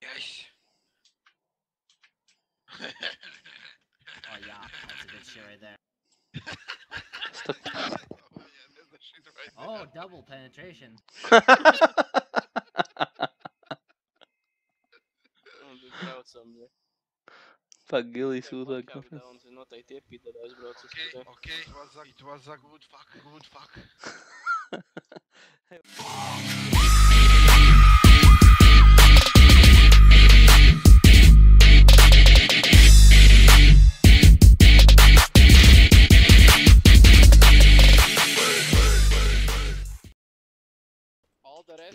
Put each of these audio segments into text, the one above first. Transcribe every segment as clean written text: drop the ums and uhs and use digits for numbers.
Yes. Oh yeah, that's a good shit right there. Oh yeah, there's the shit right there. Oh, double penetration. Braucam, ja. Pagilīs uzvāk. Daudz noteikti iepiedalās braucas. Okay. It was a good fuck.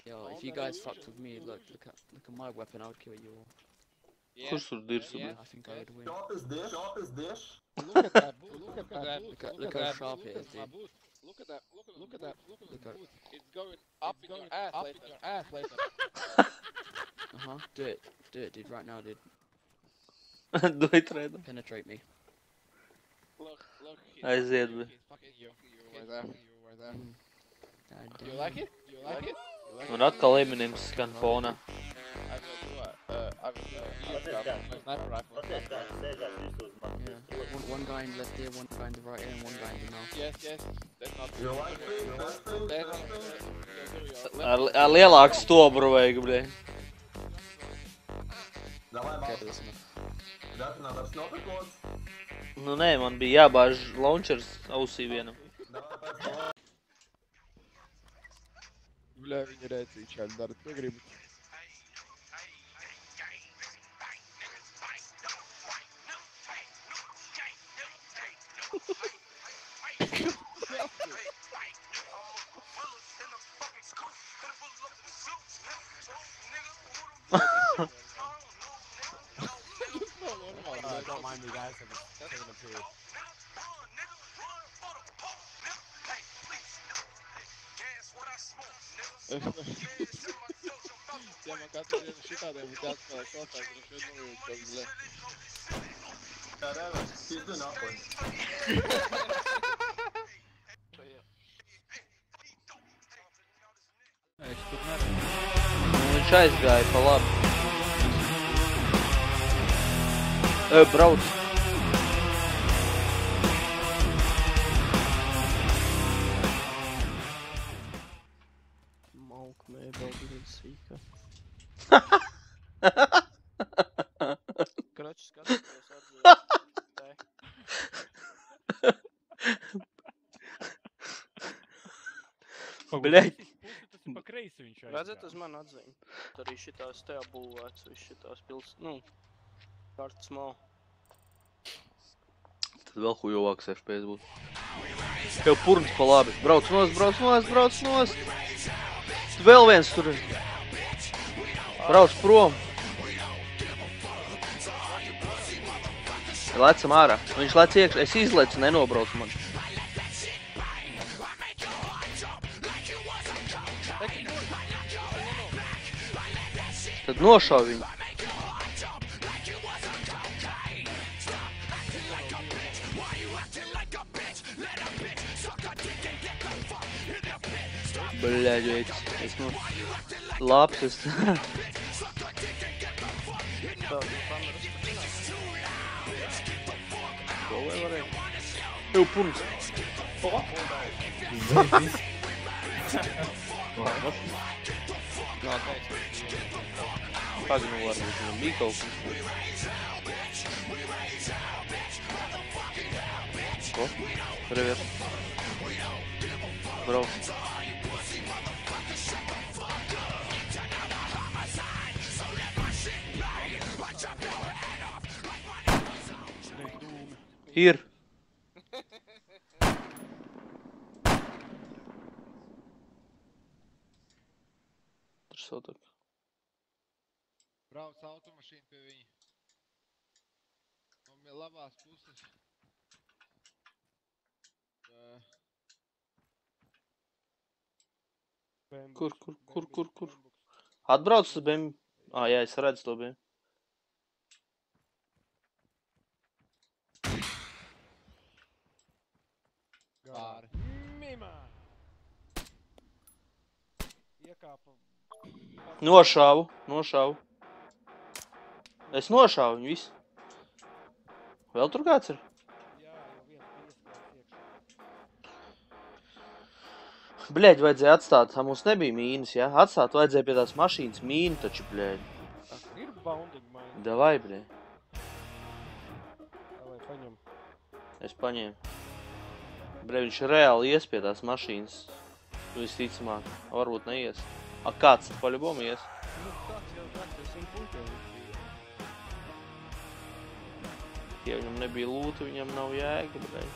Yo, if you guys fucked with me, look at my weapon, I would kill you all. Kurš tur dirsu? Yeah, I think I would win. Sharp as this. Look at that boot. Look how sharp it is, dude. Look at that boot. It's going Up in your ass later. Do it, dude, right now, dude. Doj trēdā. Penetrate me. Look. Aiziet, bet. He's fucking you. You right there. God You damn. like it? Un atkal Eminems skan fonā. I will do it. I will do it. Sniper rifle. Yeah. One guy in left ear, one guy in the right ear, and one guy in the mouth. Yes. That's not You like me? Ar lielāku stobru vajag, bļē. Давай, Okay, Малка. that's enough. Ребята, надо снова код. Nu nē, man bija jābāž launchers ausī vienam. Давай, пацаны. Бля, viņi rēcīja čāļi dara, ko gribu. Don't mind me, guys. I'm just taking a period. Ja man katru dienu šitādiem būtu jāatspēlē kopā, droši vien nojūtas, bля. Да, давай, пизду нахуй. Nu, viņš aizgāja pa labi. Brauc. Malk, man, baby, sīka. Короче, skatīties atzīst. Bļaļ. Pa kreisi viņš aizgāja. Redzat uz mani atzīm? Arī šitās te apbūvēts, viss šitās pils, kartas mal. Tad vēl hujovāks FPS būtu. Tev purns pa labi. Brauc nost. Vēl viens tur ir. Brauc prom. Lecam ārā. Viņš lec iekšā. Es izlecu, nenobrauc man. Tad nošauj viņu. Bļaļ, es nu... Labs, es... Ko vai varēja? Tev purns. Pagnu varbūt, man bija kaut kas. Ko? Revers. Brauc. Ir. Tur sautak. Brauc automašīnu pie viņa. No labās puses. Kur? Atbrauc uz BM. Jā, es redzu to BM. Gāri. Mimā! Iekāpa... Nošāvu. Es nošāvu viņu visu. Vēl tur kāds ir? Jā, jau viens pieskārts iekšā. Bļeģi, vajadzēja atstāt, mums nebija mīnas, ja? Atstāt vajadzēja pie tās mašīnas mīnu taču, bļeģi. Ir bounding mine. Davai, bļeģi. Vai paņem. Es paņēmu. Bļeģi, viņš reāli ies pie tās mašīnas. Visticamāk, varbūt neies. A, kāds paļubomu ies? Nu, kāds jau tāds ar 100 punktiem. Ja viņam nebija lūta, viņam nav jēga, bļeģi.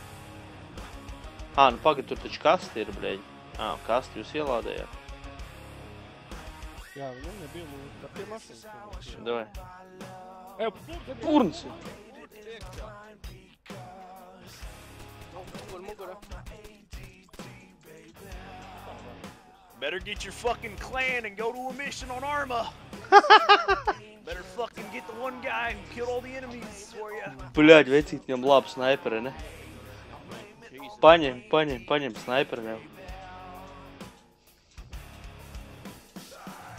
Ā, nu pagad, tur taču kasti ir, bļeģi. Ā, kasti jūs ielādējāt. Jā, viņam nebija lūdzu. Tā pie mašīnas. Davai. Ej, Purns! Mugura. Better get your fucking clan and go to a mission on Arma. Better fucking get the one guy who killed all the enemies for you. Bļaļ, vecīt, viņam labi snaiperi, ne? Paņem snaiperi jau.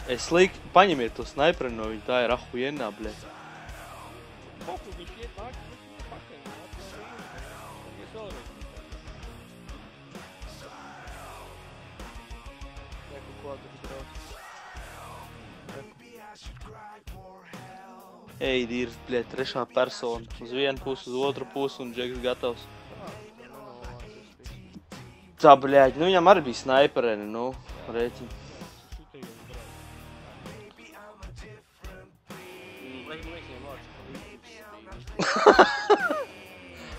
Es liku, paņemiet to snaiperi no viņa, tā ir ahujenā, bļaļ. Fokus viņš iet nāk, viņš iet pakaļ. Mēs vēlreiz. Reku kvadrus brauc. Ej, ir, bļaļ, trešā persona. Uz vienu pusi, uz otru pusi un Džeks gatavs. Tā, bļaļ, nu viņam arī bija snaipereni, nu, rēķini.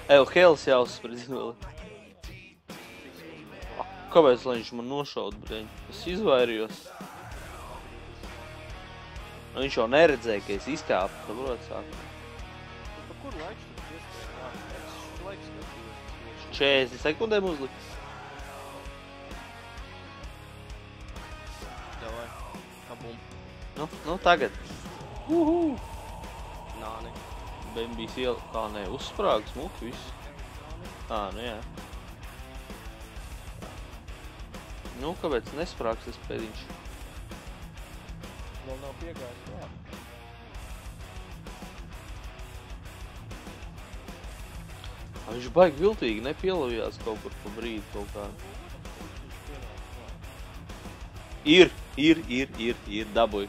Eju, Hels jāuzspredz vēl. Kāpēc, lai viņš man nošaud, bļaļ? Es izvairījos. Nu, viņš jau neredzēja, ka es izkāpu, saprot sāku. Pa kur laiks tu iespēja? Es laiks skatījos. 40 sekundēm uzlikt. Davai. Kabum. Nu, tagad. Nā, ne. Bembijs iela, kā ne, uzsprāga smuki viss. Ā, nu jā. Nu, kāpēc nesprāgs tas pēdiņš? Vēl nav piegājis klāt. Viņš baigi viltīgi nepielavījās kaut kur pa brīdi kaut kā. Ir, dabūj.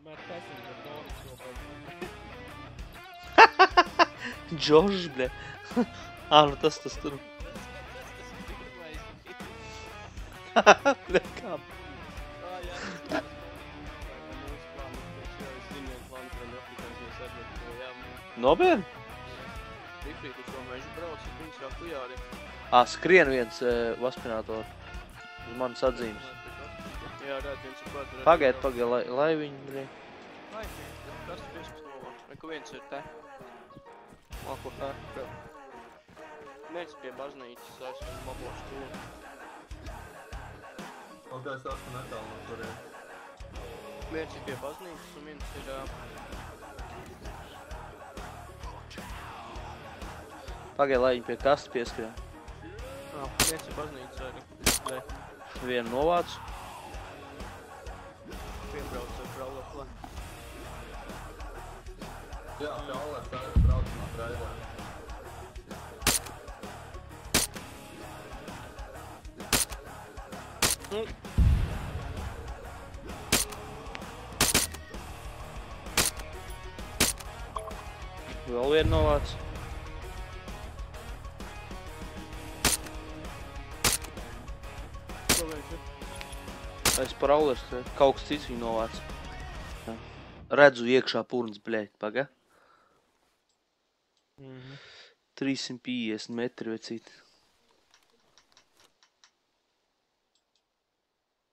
Matt Passenger Norris jau pēc. Džožs, bļa. Ā, nu tas tur. Bļa, kā? Nopietni? Rifrīt uz to mežu brauc, viņas kā kujāri. Ā, skrien viens vaspinātori uz manas atzīmes. Jā, redz, viens ir klāt. Pagaid, lai viņi, bļa. Lai, kas tu pieskas novāk? Vai ka viens ir te? Māko pērk. Viens pie baznīcas, esmu mabos stūri. Un tā es esmu netālu no turien. Viens ir pie baznīcas un viens ir... Pagaid, lai viņi pie kasta pieskrien. Viens ir baznīcas arī. Ne. Vienu novācu. Piebrauc ar Prauleklē. Jā, Praules brauc no Trailera. Vēl vienu novācu. Ko viņš ir? Es par aulers, kaut kas cits viņu novāc. Redzu iekšā purns, bļeļ, paga. 350 metri vecīt.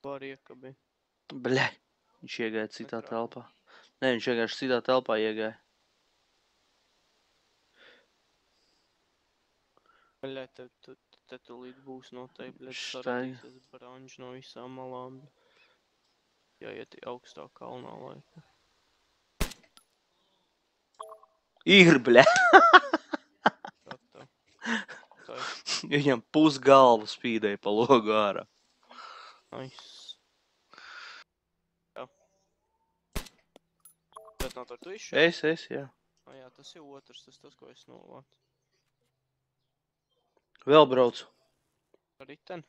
Var iekabi. Bļeļ, viņš iegāja citā telpā. Nē, viņš vienkārši citā telpā iegāja. Bļē, te tu līdz būs noteikti, bļē, Štai. saradīsies branži no visām malām. Jāiet augstā kalnā laika. Ir, bļeļ. Tā. Viņam pusgalvu spīdēja pa logu ārā. Nice. Jā. Detonator, tu izšķi? Es, jā. Jā, tas ir otrs, tas, ko es novātu. Vēl braucu. Riten.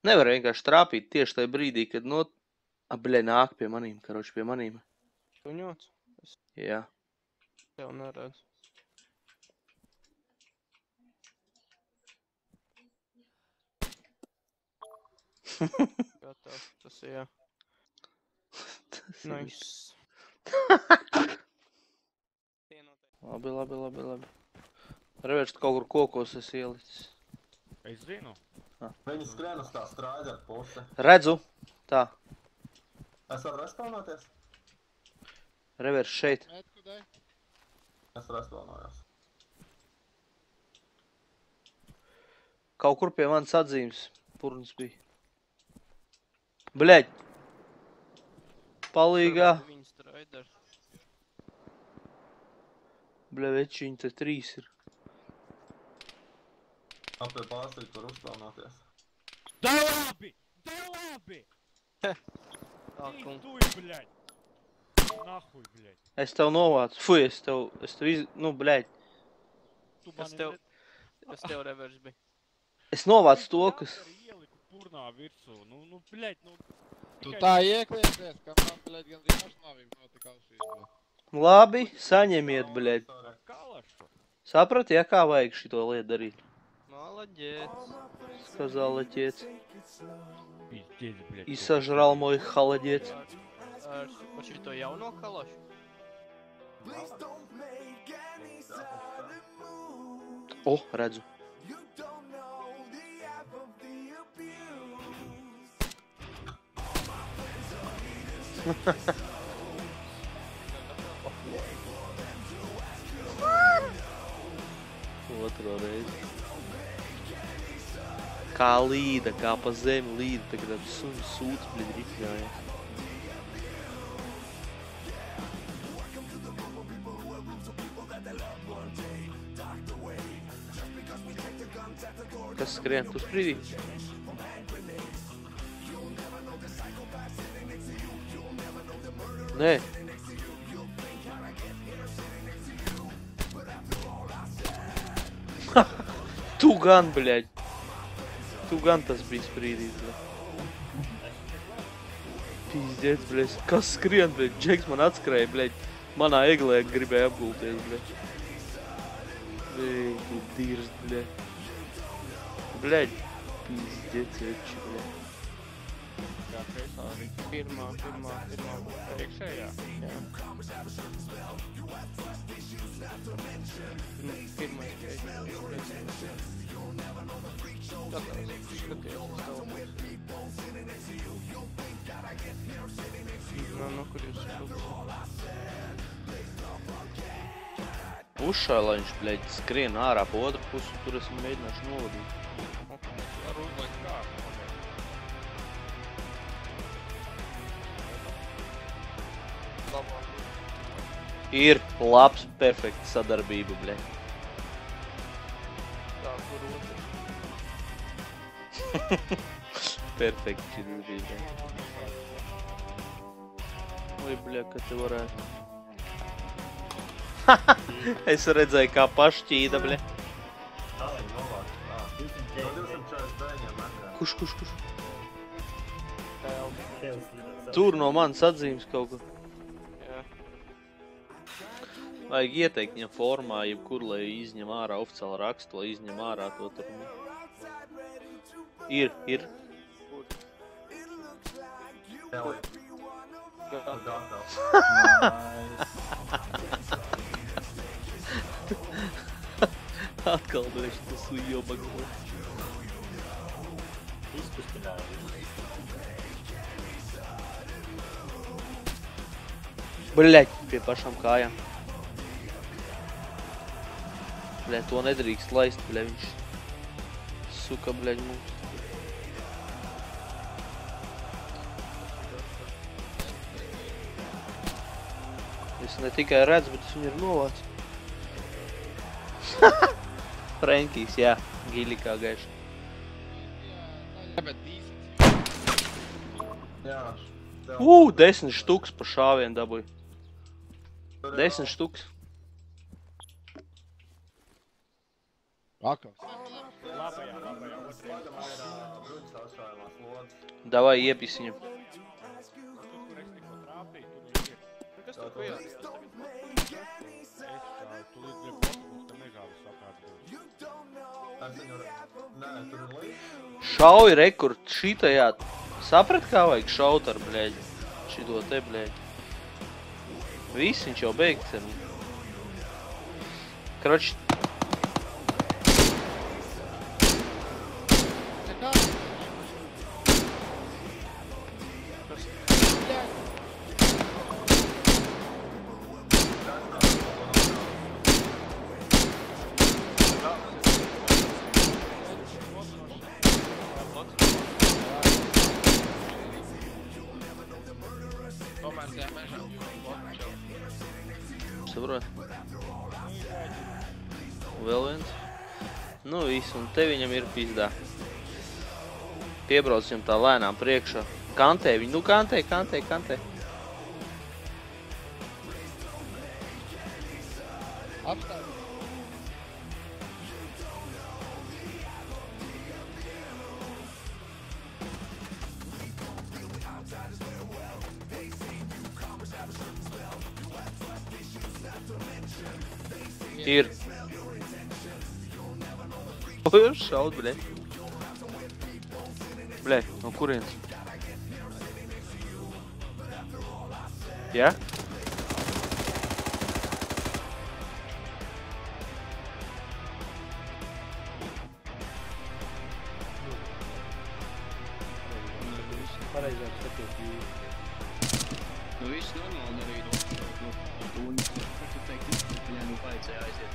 Nevar vienkārši trāpīt tieši tajā brīdī, kad bļē, nāk pie manīm, karoči pie manīm. Šuņots? Jā. Tev neredzu. Gatavs, tas ir, jā. Nice. Labi. Revērst kaut kur kokos es ielicis. Es zinu. Viņi skrien uz tā strāģa ar pusi. Redzu. Tā. Es varu respawnoties? Revērst šeit. Metkudai. Es respawnojos. Kaut kur pie manas atzīmes. Purns bija. Bļeģ. Palīgā. Viņi straidar. Bļē, veči, viņi te 3 ir. Apie pārsīt, var uzspawnoties. Да labi! Tā, Издуй, блядь! Нахуй, блядь! Es tev novācu. Fui, es tev bļeģ. Tu Kas mani tev? Kas tev revers bija? Es novācu to, kas... Ieliku purnā virsū. Nu, блядь, nu... Tu tā iekliesies, ka man, bļaļ, gan arī pašnāvība notika ausīs, bļaļ. Labi, saņemiet, bļeģ. Kalašu. Saprat, ja kā vajag šito lietu darīt? Молодец. Сказал отец. Пиздец, блядь. И сожрал мой холодец. Ar šito jauno kalašu? O, redzu. Otro reizi. Kā līda, kā pa zemi līda, tagad suns sūds, bļaļ, ripņājas. Kas skrien? Tu sprīdī? Nē. Tu gan, bļaļ. Tu gan tas bija sprīdīs, bļaļ. Pīzdēts, bļaļ. Kas skrien, bļaļ? Džeks man atskrēja, bļaļ. Manā eglē gribēja apgulties, bļaļ. Ej, tu dirst, bļaļ. Bļaļ. Pīzdēts, veči, bļaļ. Kā kreisā arī. Pirmā. Priekšējā. Jā. Pirmais kreisais. Gatavs. Skaties, nu, kur jūs Pušā, lai viņš, bļaļ, skrien ārā pa otru pusi, tur es mēģināšu novadīt. Var uzlikt kārtu. Ir labs, perfekta sadarbība, bļaļ. Tā, kur otrs. Perfekta sadarbība. Oi, bļaļ, ka te varētu. Es redzēju, kā pašķīda, bļaļ. Tas ir novāks. No 249 metriem. Kurš? Tēl. Tur no manas atzīmes kaut ko. Jā. Vajag ieteikt viņam formā, jebkur, lai izņem ārā oficiāli rakstu, lai izņem ārā to tur. Ir. Tev Gatavs. gatavs. Atkal došu tas ujobagu. Bļaļ, pie pašām kājām. Bļaļ, to nedrīkst laist, bļaļ, viņš suka, bļaļ, mums. Es ne tikai redzu, bet es viņu ir novācu. Frankijs, jā, giļi kā gaiši. Jā, bet dīsens. Jā. 10 štuks pa šāvienu dabūju. 10 štuks. Akavs. Labajā, otrajā. Bruņas atšājumās lodas. Davai iepis viņam. Tur, kur es tikko trāpīju, tur ir. Kas tur bija? Es tu līdz gribu mums te mežā visu apkārt būs. Es viņu... Nē, tur ir līdz. Šauj rekord šitajā. Saprat, kā vajag šaut ar, bļeļ. Šito te, bļeļ. Viss, viņš jau beigts ar. Kroč. Nekā? Tomēr tajā mežā. Saprot. Vēl viens. Nu viss, un te viņam ir pizdā. Piebrauc viņam tā lēnām priekšā. Kantē viņu, nu kantē. Apstāj. Ir. Oj, šaut, bļe. Bļe, no kurienes? Ja? Pareizāk skaties jūs. Nu viss normāli darīja no tūņas. Tu teikt, viņai nu vajadzēja aiziet.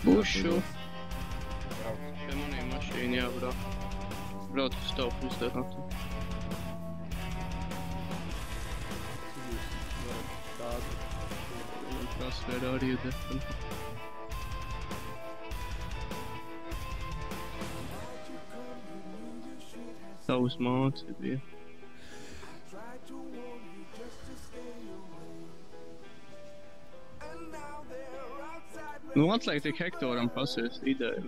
Pušu. Pie maniem mašīni jābrauc. Brauc uz tavu pusdarāt. Tas vēl arī ir defini. Tavs māci bija. Nu, atliek tik hektoram pasies ideja.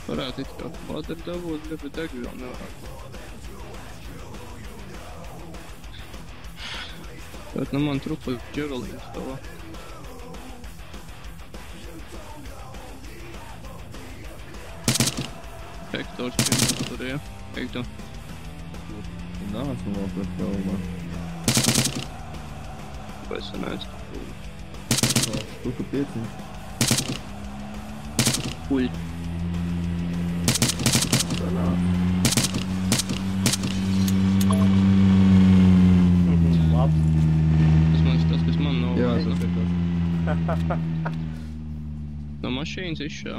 Varētu it kā padara dabūt, bet degvielu nevarētu. Bet nu man trupa ģerolīns tavā. Hektors pirms tur, ja? Hektor. Nāsmu vēl pret galvā. Vai sanāc? Štuka 500. Uļ. Labs. Tas, kas man nav. Jā, tas ir tas. No mašīnas izšā.